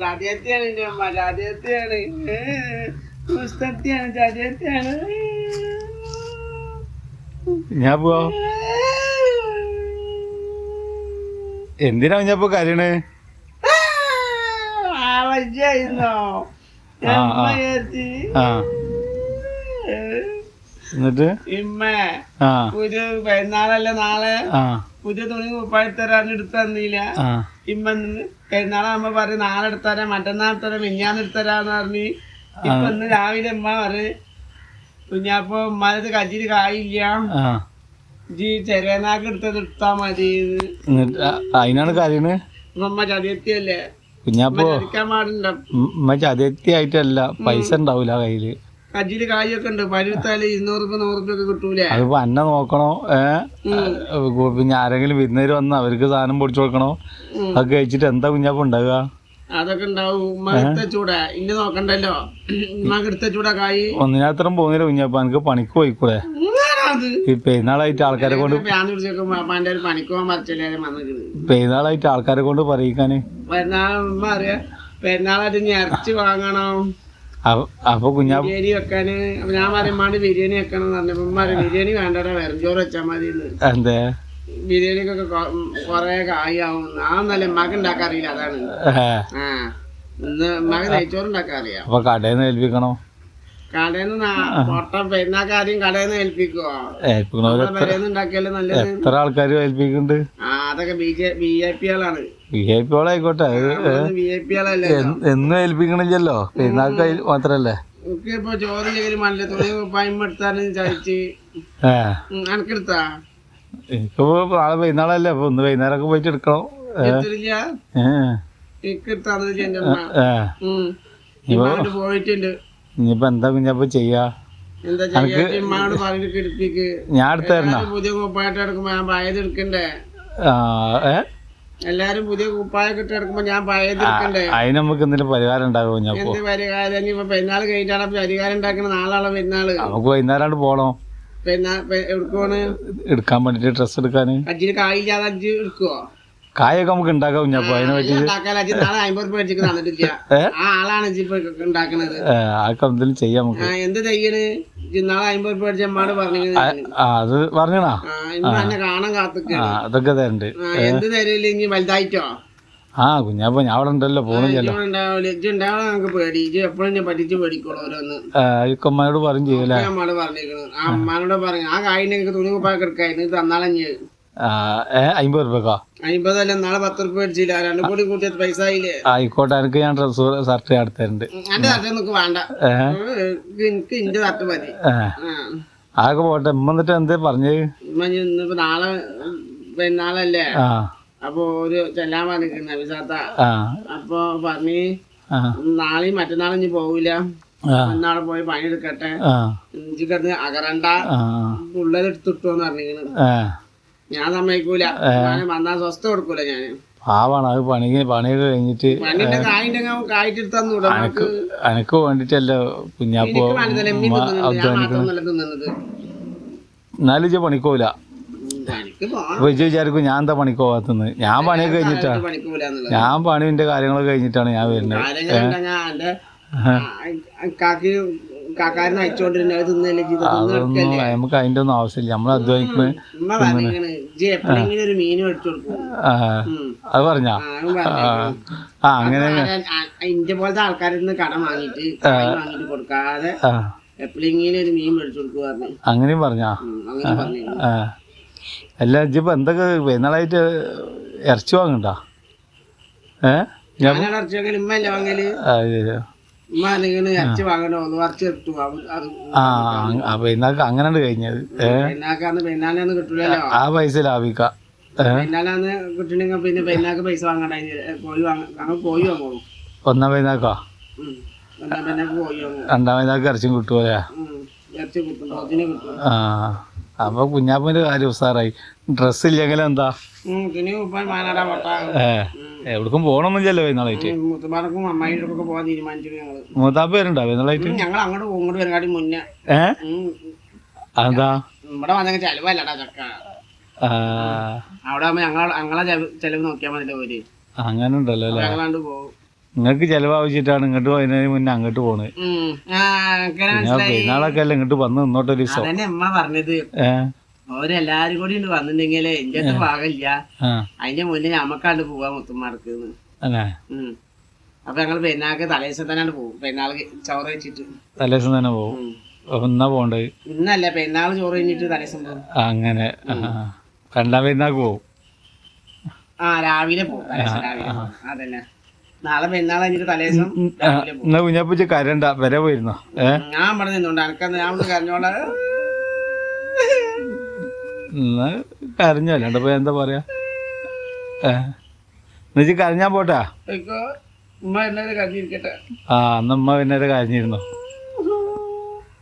ചതിയത്തിയാണ് എന്റെ അമ്മ, ചതിയത്തിയാണ്, പുസ്തകത്തിയാണ്, ചതിയത്തിയാണ്. ഞാൻ പോവാ. എന്തിനാ കുഞ്ഞാപ്പോ കരയണ്? എന്നിട്ട് പുതിയ പെരുന്നാളല്ലേ നാളെ, പുതിയ തുണി കുപ്പായത്തരാൻ എടുത്ത് തന്നില്ല. ഇമ്മ പെരുന്നാളാകുമ്പോ പറയും നാളെ എടുത്തരാ, മറ്റന്നാൾ എടുത്തരാ, മിഞ്ഞാന്ന് എടുത്തരാന്ന് പറഞ്ഞ്. ഇപ്പൊ ഇന്ന് രാവിലെ ഉമ്മ പറയും കുഞ്ഞാപ്പോ ഉമ്മാനത് കജ്ജില് കായില്ല, ജി ചെറിയനാക്ക് എടുത്തത് എടുത്താ മതി. അതിനാണ് കാര്യണ്. ഉമ്മ ചതിയത്തിയല്ലേ കുഞ്ഞാപ്പോ, ചതിക്കാൻ പാടില്ല. ഉമ്മ ചതിയത്തിയായിട്ടല്ല, പൈസ ഉണ്ടാവൂല കയ്യില്. കജ്ജില് കായൊക്കെ ഉണ്ട്, പരുത്താല് 200 രൂപ 100 രൂപ ഒക്കെ കിട്ടൂലേ. അതിപ്പോ അന്നെ നോക്കണോ? പിന്നെ ആരെങ്കിലും വിരുന്നേര് വന്ന് അവർക്ക് സാധനം പൊടിച്ചു കൊടുക്കണോ? അതൊക്കെ കഴിച്ചിട്ട് എന്താ കുഞ്ഞാപ്പ ഉണ്ടാവുക? അതൊക്കെ ഉണ്ടാവും. ഉമ്മ എടുത്തൂടെ, ഇന്നെ നോക്കണ്ടല്ലോ. ഉമ്മക്ക് എടുത്തൂടെ കായ്. ഒന്നിനത്രയും പോകുന്നില്ല കുഞ്ഞാപ്പ, എനിക്ക് പണിക്ക് പോയിക്കൂടെ? ഈ പെരുന്നാളായിട്ട് ആൾക്കാരെ കൊണ്ട് പെരുന്നാളായിട്ട് ആൾക്കാരെ കൊണ്ട് പറയിക്കാന്. ഉമ്മ അറിയാ പെരുന്നാളായിട്ട് ഇറച്ചി വാങ്ങണം. അപ്പൊ കുഞ്ഞാപ്പ ബിരിയാണി വെക്കാന് ഞാൻ പറയുമ്പോൾ ബിരിയാണി വെക്കണം എന്ന് പറഞ്ഞപ്പോ ഉമ്മ ബിരിയാണി വേണ്ടടാ, വെറുംചോറ് വെച്ചാൽ മതി. എന്തേ ബിരിയാണിക്കൊക്കെ കൊറേ കായാവും. ആ നല്ല ഉമ്മക്ക് ഉണ്ടാക്കാൻ അറിയില്ല, അതാണ്. ഇന്ന് ഉമ്മക്ക് നെയ്ച്ചോറ് ഉണ്ടാക്കാൻ അറിയാം. അപ്പൊ കടയിൽ നിന്ന് ഏൽപ്പിക്കണോ? കടയിൽന്ന് പെരുന്നാക്കാരെയും കടയിൽ നിന്ന് ഏൽപ്പിക്കുവോ? ഉണ്ടാക്കിയാലേ നല്ലത്. എത്ര ആൾക്കാര് ഏൽപ്പിക്കുന്നുണ്ട്? അതൊക്കെ VIP ആളാണ്. VIP ആളായിക്കോട്ടെ, VIP ആളല്ലേ. എന്നും ഏൽപ്പിക്കണില്ലല്ലോ, പെരുന്നാൾക്ക് മാത്രല്ലേ. ഇപ്പൊ ചോറില്ലെങ്കിലും മല്ല തുണി കുപ്പായ്മ എടുത്താലും ചായച്ച് അനക്കെടുത്താ. എനിക്കിപ്പോ നാളെ പെരുന്നാളല്ലേ, അപ്പൊ ഒന്ന് വൈകുന്നേരം പോയിട്ട് എടുക്കണം. പോയിട്ടുണ്ട്. ഇനിയിപ്പോ എന്താ കുഞ്ഞാപ്പ ചെയ്യാ? ഞാൻ എടുത്തു തരണ? പുതിയ കുപ്പായിട്ട് എടുക്കുമ്പോ ഞാൻ പഴയത് എടുക്കണ്ടേ? എല്ലാരും പുതിയ കുപ്പായൊക്കെ ഇട്ട് എടുക്കുമ്പോ ഞാൻ പഴയത് എടുക്കണ്ടേ? അതിന് നമുക്ക് എന്തെങ്കിലും പരിഹാരം ഉണ്ടാകുമോ? എന്ത് പരിഹാരം? ഇപ്പൊ പെരുന്നാൾ കഴിഞ്ഞാണ് പരിഹാരം ഉണ്ടാക്കണ. നാളാളെ പെരുന്നാള്. നമുക്ക് വൈകുന്നേരം പോണോ? എടുക്കാൻ വേണ്ടിട്ട് ഡ്രസ് എടുക്കാന്. അജ്ജിന് കായില്ലാതെ അജ്ജ് എടുക്കുവോ? കായൊക്കെ നമുക്ക് ഉണ്ടാക്കാം കുഞ്ഞാപ്പോ. അതിനെ പറ്റി ആളാണ് ഉണ്ടാക്കണത്. ആക്കെ എന്തെങ്കിലും ചെയ്യാം നമുക്ക്. എന്ത് ചെയ്യണ്? നാളെ 50 രൂപ അടിച്ച് അമ്മാട് പറഞ്ഞു. അത് പറഞ്ഞാ എന്നെ കാണാൻ കാത്തിക്ക. അതൊക്കെ തരണ്ട്. എന്ത് തരില്ല ഇനി വലുതായിട്ടോ? കുഞ്ഞാപ്പോ ഞാൻ അവിടെ ഉണ്ടല്ലോ, പോണില്ലല്ലോ. നമുക്ക് പേടി. എപ്പോഴും ഞാൻ പഠിച്ച് പേടിക്കോളൂ ഓരോന്ന്. അമ്മയോട് പറയും ചെയ്യൂലേ? അമ്മാട് പറഞ്ഞേക്കണു. ആ അമ്മാനോട് പറഞ്ഞു ആ കായിനെ തുണി കുപ്പായൊക്കെ എടുക്കായിരുന്നു, തന്നാളഞ്ഞ്. 50 രൂപക്കാ? 50 അല്ല, നാളെ 10 രൂപ അടിച്ചില്ല. 2 കൂടി കൂട്ടിയത് പൈസ ആയില്ലേ? ആയിക്കോട്ടെ, എനിക്ക് ഞാൻ ഡ്രസ് ഷർട്ട് അടുത്തരുണ്ട്. എന്റെ തട്ട് നിനക്ക് വേണ്ട, എനിക്ക് ഇന്റെ തട്ട് മതി. അതൊക്കെ പോട്ടെ. ഉമ്മ എന്നിട്ട് എന്തേ പറഞ്ഞത്? ഇന്നിപ്പോ നാളെ പെരുന്നാളല്ലേ, അപ്പൊ ഒരു ചെല്ലാൻ പറഞ്ഞിരിക്കുന്ന വിസാത്ത. അപ്പൊ പറഞ്ഞ് നാളെയും മറ്റന്നാളും ഇനി പോവില്ല, മറ്റന്നാളെ പോയി പണിയെടുക്കട്ടെ, ഇഞ്ചി കിടന്ന് അകരണ്ട, ഉള്ളത് എടുത്തിട്ടോന്ന് പറഞ്ഞിരിക്കണ്. ഞാൻ സമ്മതിക്കൂല, വന്നാ സ്വസ്ഥ കൊടുക്കൂല ഞാന്. പാവാണ് അത്. പണിയൊക്കെ കഴിഞ്ഞിട്ട് എനക്ക് വേണ്ടിട്ടല്ലോ കുഞ്ഞാപ്പോ. എന്നാലും പണിക്കോല. വിചാരിക്കും ഞാൻ എന്താ പണിക്ക് പോകാത്തന്ന്. ഞാൻ പണിയൊക്കെ കഴിഞ്ഞിട്ടാ, ഞാൻ പണിന്റെ കാര്യങ്ങളൊക്കെ കഴിഞ്ഞിട്ടാണ് ഞാൻ വരുന്നത്. നമുക്ക് അതിന്റെ ഒന്നും ആവശ്യമില്ല, നമ്മൾ അധ്വാനിക്കുന്നത്. അത് പറഞ്ഞാ അങ്ങനെ ഇന്റെ പോലത്തെ ആൾക്കാരിന്ന് കടം വാങ്ങിട്ട് കൊടുക്കാതെ എപ്പോഴെങ്കിലും ഒരു മീൻ മേടിച്ചു കൊടുക്കുക. അങ്ങനെയും പറഞ്ഞാ? അല്ല ഇജ്ജിപ്പോ എന്തൊക്കെ പെരുന്നാളായിട്ട് ഇറച്ചി വാങ്ങണ്ട? ഇറച്ചി വാങ്ങല് ഉമ്മല്ല വാങ്ങല്. ഇറച്ചി വാങ്ങണോ? ഇറച്ചി എടുത്തു. പെരുന്നാൾക്ക് അങ്ങനെ കഴിഞ്ഞത്. പെരുന്നാളിനൊന്നും കിട്ടൂലല്ലോ, ആ പൈസ ലാഭിക്കാം. പെരുന്നാളാന്ന് കിട്ടണെങ്കിൽ പിന്നെ പെരുന്നാൾക്ക് പൈസ വാങ്ങണ്ട. കോഴി വാങ്ങും. ഒന്നാം പെരുന്നാക്കാ? കോഴി വാങ്ങും. രണ്ടാം പെരുന്നാൾക്ക് ഇറച്ചിയും കിട്ടുമല്ലേ? ഇറച്ചി കിട്ടും, ടോച്ചിനെ കിട്ടും. അപ്പൊ കുഞ്ഞാപ്പന്റെ കാര്യം ഉസാറായി. ഡ്രസ് ഇല്ലെങ്കിലും എന്താ, എവിടേക്കും പോകണമെന്നില്ലല്ലോ പെരുന്നാളായിട്ട്. മുത്തപ്പാർക്കും അമ്മായിക്കൊക്കെ പോകാൻ തീരുമാനിച്ചു ഞങ്ങള്. മൂത്താപ്പ വരുന്നുണ്ടോ പെരുന്നാളായിട്ട്? ഞങ്ങൾ അങ്ങോട്ട് ഇങ്ങോട്ട് വരുന്നാടി മുന്നേ. അതെന്താ? ഇവിടെ വന്ന ചെലവല്ലടാ ചക്ക. അവിടെ ഞങ്ങളെ ചെലവ് നോക്കിയാൽ മതി. അങ്ങനെ ഉണ്ടല്ലോ അല്ലേ? ഞങ്ങളാണ്ട് പോകും. നിങ്ങൾക്ക് ചെലവാവശ്യമായിട്ടാണ് ഇങ്ങോട്ട് പോയതിന് മുന്നേ അങ്ങോട്ട് പോണത്. പെരുന്നാളൊക്കെ അല്ലേ ഇങ്ങോട്ട് വന്ന് നിന്നോട്ടെ ഒരു ദിവസം. അതന്നെ അമ്മ പറഞ്ഞത്. ഓരെല്ലാരും കൂടി വന്നിട്ടുണ്ടെങ്കിലേ എന്റെ ഭാഗമില്ല, അതിന്റെ മുന്നേ ഞമ്മക്കാണ്ട് പോവാ മുത്തുമാർക്ക്. അപ്പൊ ഞങ്ങള് പെരുന്നാൾക്ക് തലേദിവസം തന്നെ പോകും. പെരുന്നാൾക്ക് ചോറ് വെച്ചിട്ട് തലേദിവസം തന്നെ പോകും. എന്നാ പോണ്ടത്? ഇന്നല്ല, പെരുന്നാൾ ചോറ് കഴിഞ്ഞിട്ട് തലേദിവസം പോകും. അങ്ങനെ രണ്ടാം പെരുന്നാൾക്ക് പോകും. രാവിലെ പോകും. അതന്നെ, നാളെ പെരുന്നാൾ കഴിഞ്ഞിട്ട് തലേദിവസം. എന്നാ കുഞ്ഞാപ്പൂച്ച കരണ്ട, വരെ പോയിരുന്നോ? ഞാൻ ഇവിടെ നിന്നോണ്ട് എനക്കന്ന് ഞാൻ ഇവിടെ കരഞ്ഞോളാ. എന്നാ കരഞ്ഞോ, അല്ലാണ്ട് പോയി എന്താ പറയാ. എന്നുവെച്ചാൽ കരഞ്ഞാൻ പോട്ടാ. ഉമ്മ എല്ലാവരും കരഞ്ഞിരിക്കട്ടെ. അന്ന് ഉമ്മ പിന്നെ കരഞ്ഞിരുന്നോ?